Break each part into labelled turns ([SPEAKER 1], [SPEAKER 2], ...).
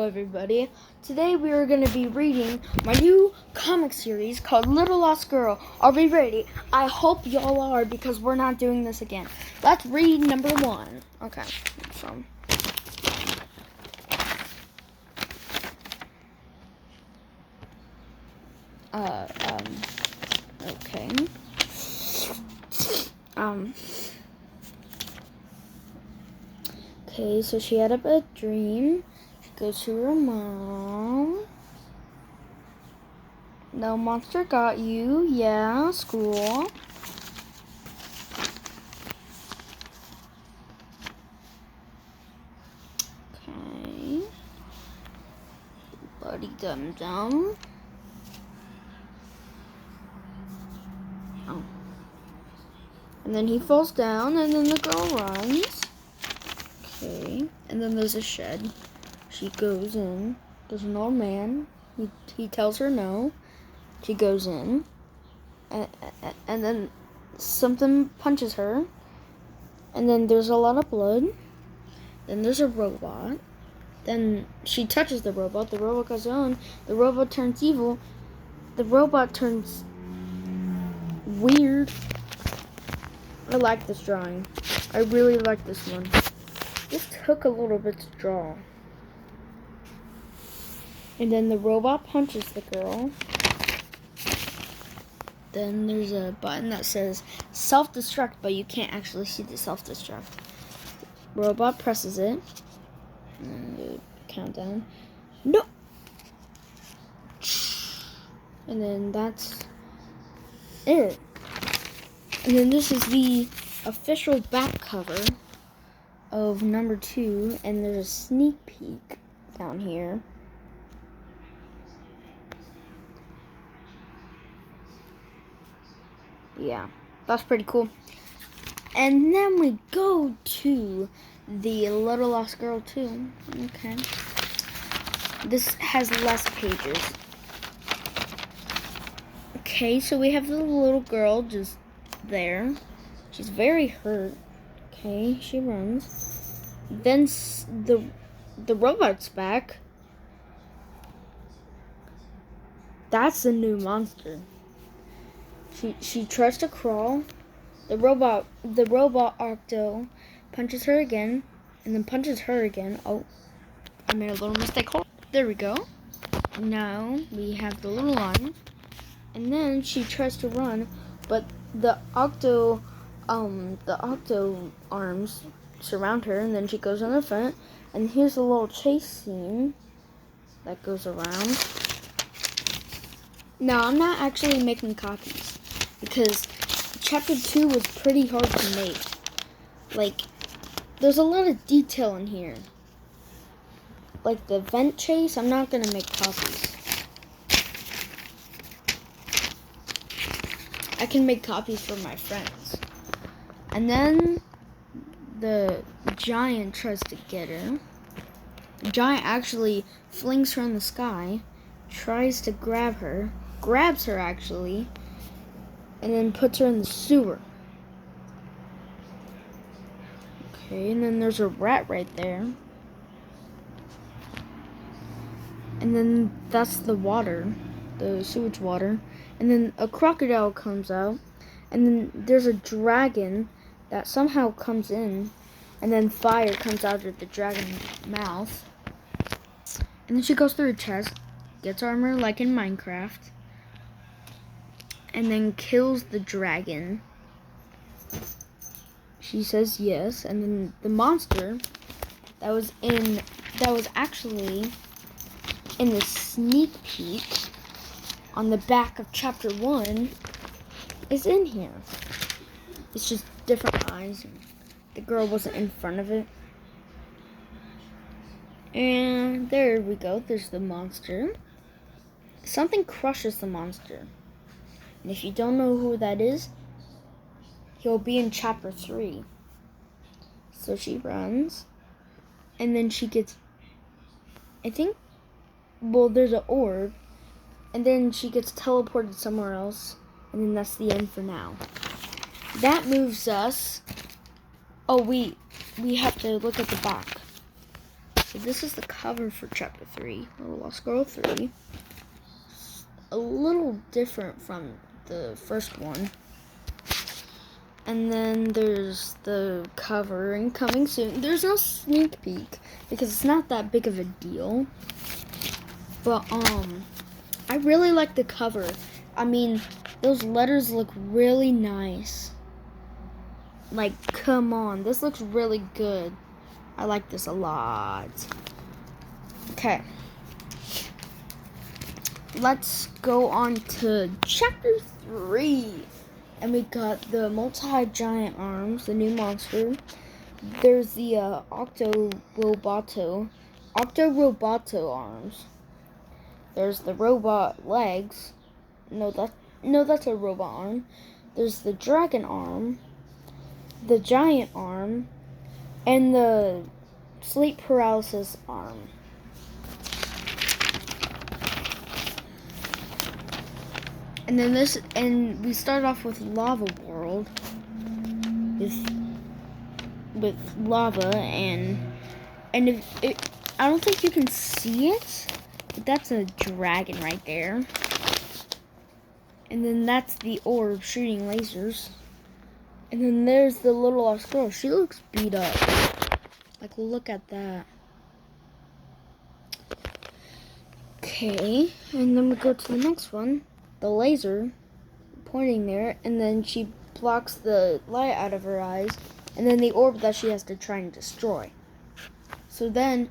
[SPEAKER 1] everybody. Today we are going to be reading my new comic series called Little Lost Girl. Are we ready? I hope y'all are, because we're not doing this again. Let's read number 1. Okay. So okay. Okay, so she had a bad dream. She goes to her mom. No monster got you. Yeah, school. Okay. Buddy Dum Dum. Oh. And then he falls down, and then the girl runs. Okay, and then there's a shed. She goes in. There's an old man. He tells her no. She goes in. And then something punches her. And then there's a lot of blood. Then there's a robot. Then she touches the robot. The robot goes on. The robot turns evil. The robot turns weird. I like this drawing. I really like this one. This took a little bit to draw. And then the robot punches the girl. Then there's a button that says self-destruct, but you can't actually see the self-destruct. Robot presses it. And countdown. No! And then that's it. And then this is the official back cover of number 2, and there's a sneak peek down here. Yeah, that's pretty cool. And then we go to the Little Lost Girl 2. Okay. This has less pages. Okay, so we have the little girl just there. She's very hurt. Okay, she runs. Then the robot's back. That's the new monster. She tries to crawl. The robot Octo punches her again, and then punches her again. Oh, I made a little mistake. There we go. Now we have the little line, and then she tries to run, but the Octo arms surround her, and then she goes on the front, and here's a little chase scene that goes around. Now, I'm not actually making copies, because chapter 2 was pretty hard to make. Like, there's a lot of detail in here. Like the vent chase, I'm not gonna make copies. I can make copies for my friends. And then the giant tries to get her. The giant actually flings her in the sky, tries to grab her, grabs her actually, and then puts her in the sewer. Okay, and then there's a rat right there. And then that's the water, the sewage water. And then a crocodile comes out. And then there's a dragon that somehow comes in. And then fire comes out of the dragon's mouth. And then she goes through a chest, gets armor like in Minecraft, and then kills the dragon. She says yes, and then the monster that was actually in the sneak peek on the back of chapter 1 is in here. It's just different eyes. The girl wasn't in front of it. And there we go. There's the monster. Something crushes the monster. And if you don't know who that is, he'll be in chapter 3. So she runs. And then she gets, there's an orb. And then she gets teleported somewhere else. And then that's the end for now. That moves us. Oh, we have to look at the back. So this is the cover for chapter 3, Little Lost Girl 3. A little different from the first one. And then there's the cover and coming soon. There's no sneak peek because it's not that big of a deal. But I really like the cover. I mean, those letters look really nice. Like, come on, this looks really good. I like this a lot. Okay. Let's go on to chapter 3. And we got the multi-giant arms, the new monster. There's the Octoroboto arms. There's the robot legs. No, that's a robot arm. There's the dragon arm, the giant arm, and the sleep paralysis arm. And then we start off with Lava World, with lava, and I don't think you can see it, but that's a dragon right there. And then that's the orb shooting lasers. And then there's the little lost girl. She looks beat up. Like, look at that. Okay, and then we go to the next one. The laser pointing there, and then she blocks the light out of her eyes, and then the orb that she has to try and destroy. So then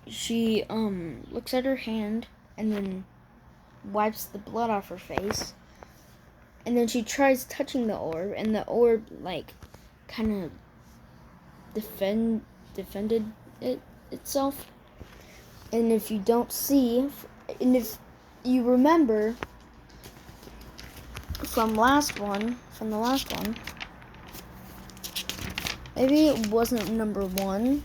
[SPEAKER 1] she looks at her hand and then wipes the blood off her face, and then she tries touching the orb, and the orb like kind of defended itself. And if you don't see, and if you remember from the last one, maybe it wasn't number 1.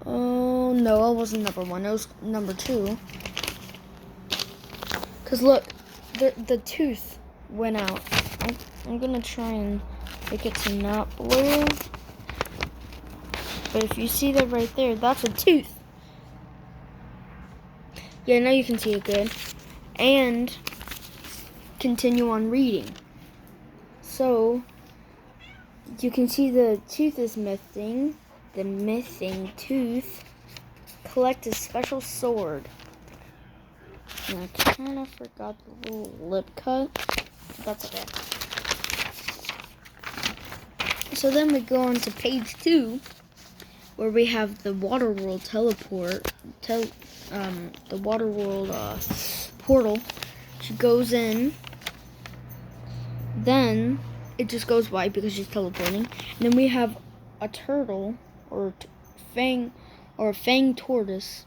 [SPEAKER 1] Oh no, it wasn't number 1. It was number 2. Cause look, the tooth went out. I'm gonna try and make it to not blur. But if you see that right there, that's a tooth. Yeah, now you can see it good. And continue on reading. So you can see the tooth is missing. The missing tooth. Collect a special sword. And I kind of forgot the little lip cut. That's okay. So then we go on to page 2, where we have the Water World teleport. The Water World portal. She goes in. Then it just goes white because she's teleporting. And then we have a turtle or a fang tortoise.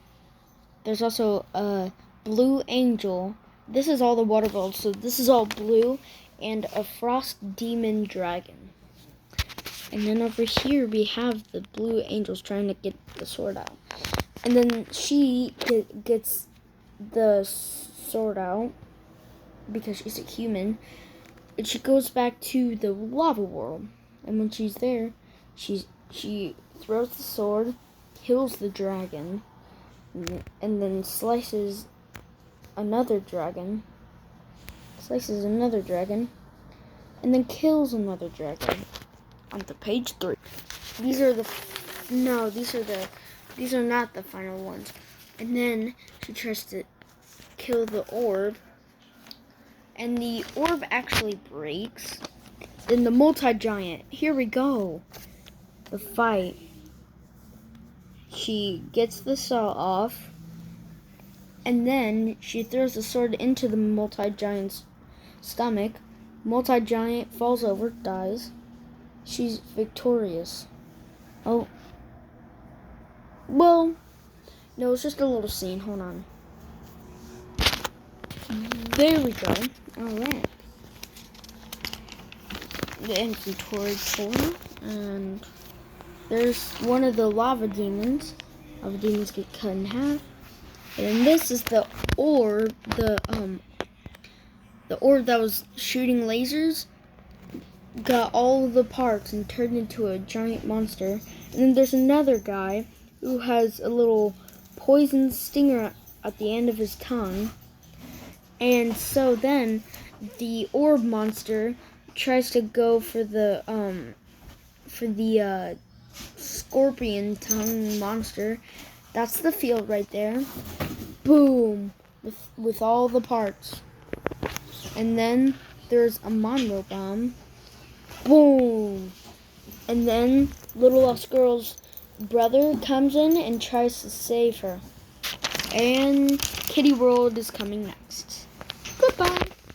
[SPEAKER 1] There's also a blue angel. This is all the water world, so this is all blue, and a frost demon dragon. And then over here we have the blue angels trying to get the sword out. And then she gets the sword out because she's a human. And she goes back to the lava world. And when she's there, she throws the sword, kills the dragon, and then slices another dragon, and then kills another dragon. On to page 3. These are not the final ones. And then she tries to kill the orb, and the orb actually breaks. Then the multi-giant, here we go. The fight. She gets the saw off, and then she throws the sword into the multi-giant's stomach. Multi-giant falls over, dies. She's victorious. Oh. Well, no, it's just a little scene. Hold on. There we go. Alright. The inventory portal, and there's one of the lava demons. Lava demons get cut in half. And this is the orb, the orb that was shooting lasers. got all of the parts and turned into a giant monster. And then there's another guy who has a little poison stinger at the end of his tongue. And so then the orb monster tries to go for the scorpion tongue monster. That's the field right there. Boom, with all the parts. And then there's a Monroe bomb. Boom. And then Little Lost Girl's brother comes in and tries to save her. And Kitty World is coming next. Goodbye.